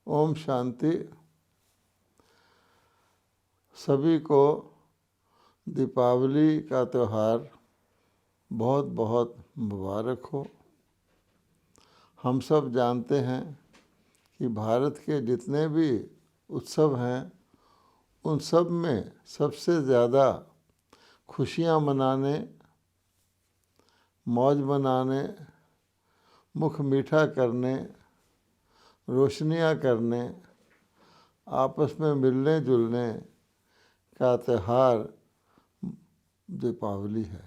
ओम शांति। सभी को दीपावली का त्यौहार बहुत बहुत मुबारक हो। हम सब जानते हैं कि भारत के जितने भी उत्सव हैं उन सब में सबसे ज़्यादा खुशियाँ मनाने, मौज मनाने, मुख मीठा करने, रोशनियाँ करने, आपस में मिलने जुलने का त्यौहार दीपावली है।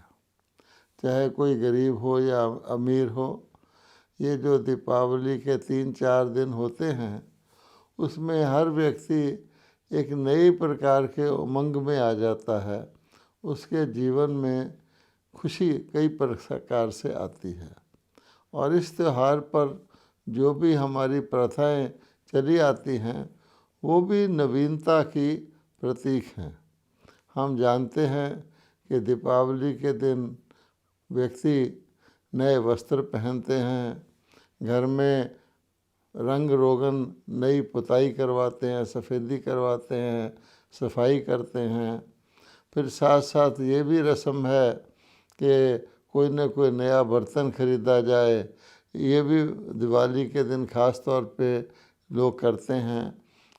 चाहे कोई गरीब हो या अमीर हो, ये जो दीपावली के 3-4 दिन होते हैं उसमें हर व्यक्ति एक नई प्रकार के उमंग में आ जाता है। उसके जीवन में खुशी कई प्रकार से आती है और इस त्यौहार पर जो भी हमारी प्रथाएं चली आती हैं वो भी नवीनता की प्रतीक हैं। हम जानते हैं कि दीपावली के दिन व्यक्ति नए वस्त्र पहनते हैं, घर में रंग रोगन नई पुताई करवाते हैं, सफ़ेदी करवाते हैं, सफाई करते हैं। फिर साथ साथ ये भी रस्म है कि कोई न कोई नया बर्तन खरीदा जाए। ये भी दिवाली के दिन ख़ास तौर पे लोग करते हैं।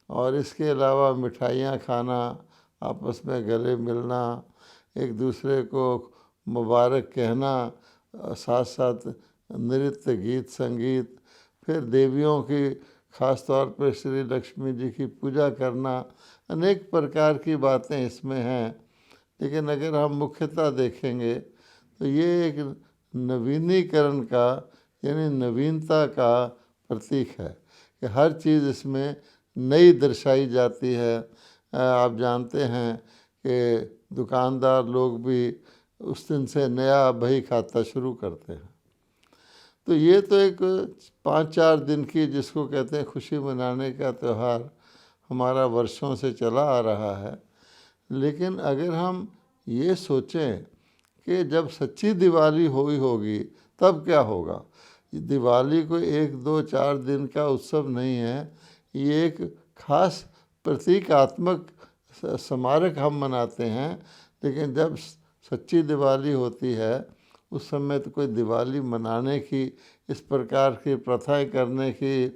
और इसके अलावा मिठाइयाँ खाना, आपस में गले मिलना, एक दूसरे को मुबारक कहना, साथ साथ नृत्य, गीत, संगीत, फिर देवियों की ख़ास तौर पर श्री लक्ष्मी जी की पूजा करना, अनेक प्रकार की बातें इसमें हैं। लेकिन अगर हम मुख्यतः देखेंगे तो ये एक नवीनीकरण का यानी नवीनता का प्रतीक है कि हर चीज़ इसमें नई दर्शाई जाती है। आप जानते हैं कि दुकानदार लोग भी उस दिन से नया बही खाता शुरू करते हैं। तो ये तो एक 5-4 दिन की जिसको कहते हैं खुशी मनाने का त्यौहार हमारा वर्षों से चला आ रहा है। लेकिन अगर हम ये सोचें कि जब सच्ची दिवाली हुई होगी तब क्या होगा। दिवाली कोई 1-2-4 दिन का उत्सव नहीं है, ये एक खास प्रतीकात्मक स्मारक हम मनाते हैं। लेकिन जब सच्ची दिवाली होती है उस समय तो कोई दिवाली मनाने की, इस प्रकार की प्रथाएं करने की,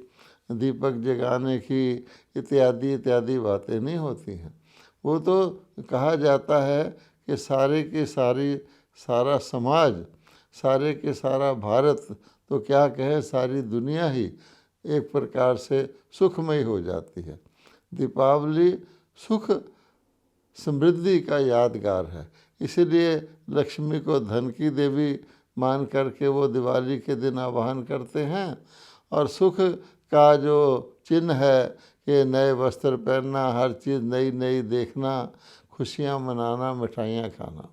दीपक जगाने की इत्यादि इत्यादि बातें नहीं होती हैं। वो तो कहा जाता है कि सारे के सारा समाज, सारे के सारा भारत, तो क्या कहें सारी दुनिया ही एक प्रकार से सुखमय हो जाती है। दीपावली सुख समृद्धि का यादगार है, इसीलिए लक्ष्मी को धन की देवी मान करके वो दिवाली के दिन आवाहन करते हैं। और सुख का जो चिन्ह है कि नए वस्त्र पहनना, हर चीज़ नई नई देखना, खुशियाँ मनाना, मिठाइयाँ खाना।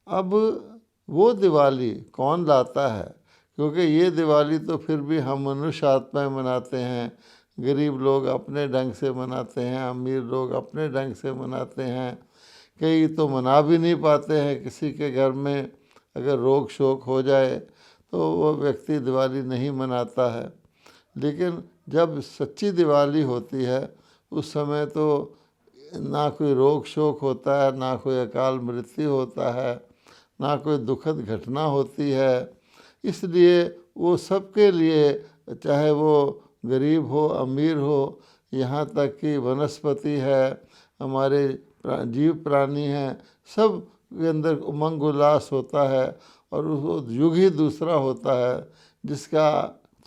अब वो दिवाली कौन लाता है, क्योंकि ये दिवाली तो फिर भी हम मनुष्य आत्माएँ मनाते हैं। गरीब लोग अपने ढंग से मनाते हैं, अमीर लोग अपने ढंग से मनाते हैं। कई तो मना भी नहीं पाते हैं। किसी के घर में अगर रोग शोक हो जाए तो वो व्यक्ति दिवाली नहीं मनाता है। लेकिन जब सच्ची दिवाली होती है उस समय तो ना कोई रोग शोक होता है, ना कोई अकाल मृत्यु होता है, ना कोई दुखद घटना होती है। इसलिए वो सबके लिए, चाहे वो गरीब हो, अमीर हो, यहाँ तक कि वनस्पति है, हमारे जीव प्राणी हैं, सब के अंदर उमंग उल्लास होता है। और वो युग ही दूसरा होता है जिसका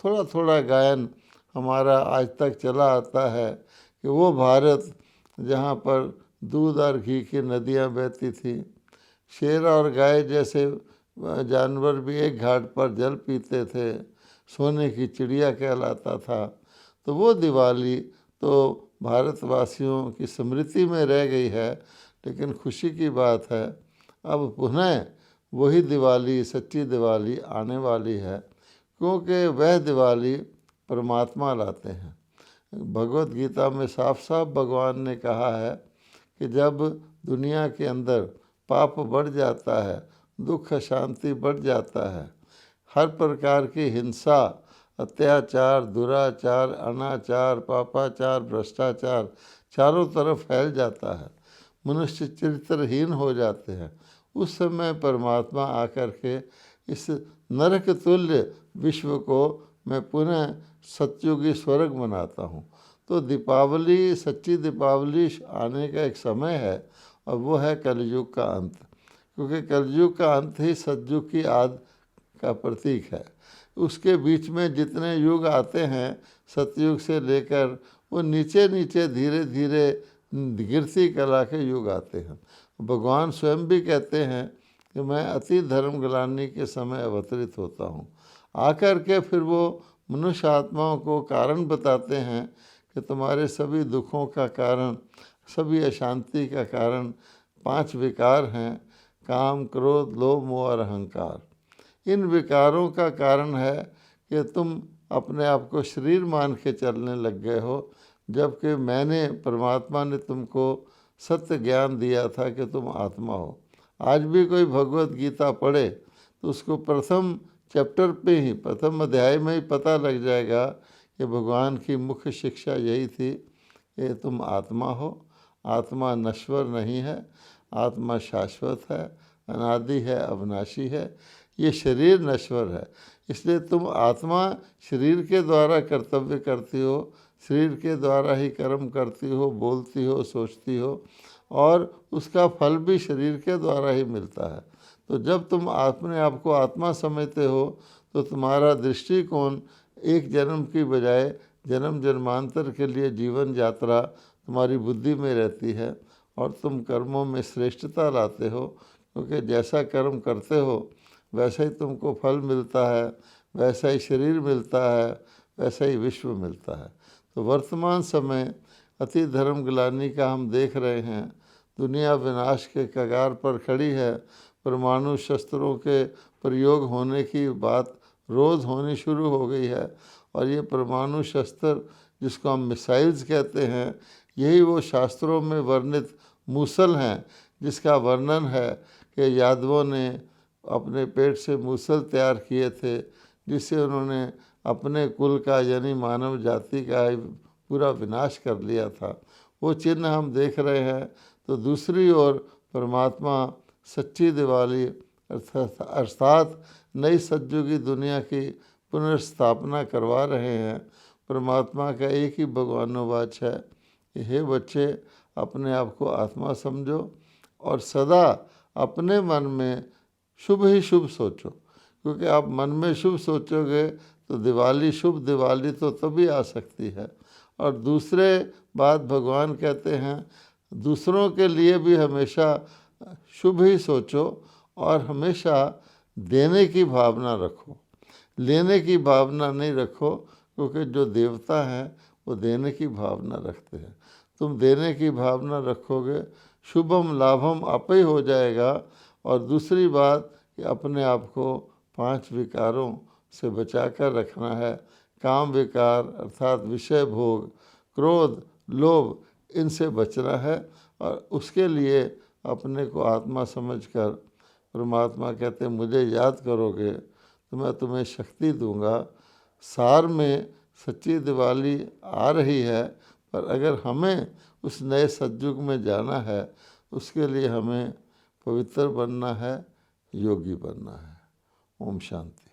थोड़ा थोड़ा गायन हमारा आज तक चला आता है कि वो भारत जहाँ पर दूध और घी की नदियाँ बहती थी, शेर और गाय जैसे जानवर भी एक घाट पर जल पीते थे, सोने की चिड़िया कहलाता था। तो वो दिवाली तो भारतवासियों की स्मृति में रह गई है। लेकिन खुशी की बात है अब पुनः वही दिवाली, सच्ची दिवाली आने वाली है, क्योंकि वह दिवाली परमात्मा लाते हैं। भगवत गीता में साफ साफ भगवान ने कहा है कि जब दुनिया के अंदर पाप बढ़ जाता है, दुख शांति बढ़ जाता है, हर प्रकार की हिंसा अत्याचार, दुराचार, अनाचार, पापाचार, भ्रष्टाचार चारों तरफ फैल जाता है, मनुष्य चरित्रहीन हो जाते हैं, उस समय परमात्मा आकर के इस नरक तुल्य विश्व को मैं पुनः सत्युगी स्वर्ग बनाता हूँ। तो दीपावली, सच्ची दीपावली आने का एक समय है और वो है कलयुग का अंत, क्योंकि कलयुग का अंत ही सतयुग की आद का प्रतीक है। उसके बीच में जितने युग आते हैं सतयुग से लेकर, वो नीचे नीचे धीरे धीरे गिरती कला के युग आते हैं। भगवान स्वयं भी कहते हैं कि मैं अति धर्म ग्लानि के समय अवतरित होता हूँ। आकर के फिर वो मनुष्य आत्माओं को कारण बताते हैं कि तुम्हारे सभी दुखों का कारण, सभी अशांति का कारण 5 विकार हैं, काम, क्रोध, लोभ, मोह और अहंकार। इन विकारों का कारण है कि तुम अपने आप को शरीर मान के चलने लग गए हो, जबकि मैंने, परमात्मा ने तुमको सत्य ज्ञान दिया था कि तुम आत्मा हो। आज भी कोई भगवत गीता पढ़े तो उसको प्रथम चैप्टर पे ही, प्रथम अध्याय में ही पता लग जाएगा कि भगवान की मुख्य शिक्षा यही थी कि तुम आत्मा हो, आत्मा नश्वर नहीं है, आत्मा शाश्वत है, अनादि है, अविनाशी है, ये शरीर नश्वर है। इसलिए तुम आत्मा शरीर के द्वारा कर्तव्य करती हो, शरीर के द्वारा ही कर्म करती हो, बोलती हो, सोचती हो, और उसका फल भी शरीर के द्वारा ही मिलता है। तो जब तुम अपने आप को आत्मा समझते हो तो तुम्हारा दृष्टिकोण एक जन्म की बजाय जन्म जन्मांतर के लिए जीवन यात्रा तुम्हारी बुद्धि में रहती है, और तुम कर्मों में श्रेष्ठता लाते हो, क्योंकि जैसा कर्म करते हो वैसा ही तुमको फल मिलता है, वैसा ही शरीर मिलता है, वैसा ही विश्व मिलता है। तो वर्तमान समय अति धर्म ग्लानि का हम देख रहे हैं। दुनिया विनाश के कगार पर खड़ी है। परमाणु शस्त्रों के प्रयोग होने की बात रोज़ होनी शुरू हो गई है, और ये परमाणु शस्त्र जिसको हम मिसाइल्स कहते हैं, यही वो शास्त्रों में वर्णित मूसल हैं, जिसका वर्णन है कि यादवों ने अपने पेट से मूसल तैयार किए थे, जिससे उन्होंने अपने कुल का यानी मानव जाति का पूरा विनाश कर लिया था। वो चिन्ह हम देख रहे हैं। तो दूसरी ओर परमात्मा सच्ची दिवाली अर्थात नई सतयुगी दुनिया की पुनर्स्थापना करवा रहे हैं। परमात्मा का एक ही भगवानोवाच है कि हे बच्चे, अपने आप को आत्मा समझो और सदा अपने मन में शुभ ही शुभ सोचो, क्योंकि आप मन में शुभ सोचोगे तो दिवाली, शुभ दिवाली तो तभी आ सकती है। और दूसरे बात भगवान कहते हैं, दूसरों के लिए भी हमेशा शुभ ही सोचो और हमेशा देने की भावना रखो, लेने की भावना नहीं रखो, क्योंकि जो देवता हैं वो देने की भावना रखते हैं। तुम देने की भावना रखोगे, शुभम लाभम आप ही हो जाएगा। और दूसरी बात कि अपने आप को 5 विकारों से बचा कर रखना है। काम विकार अर्थात विषय भोग, क्रोध, लोभ, इनसे बचना है, और उसके लिए अपने को आत्मा समझकर परमात्मा कहते हैं मुझे याद करोगे तो मैं तुम्हें शक्ति दूंगा। सार में सच्ची दिवाली आ रही है, पर अगर हमें उस नए सतयुग में जाना है, उसके लिए हमें पवित्र बनना है, योगी बनना है। ओम शांति।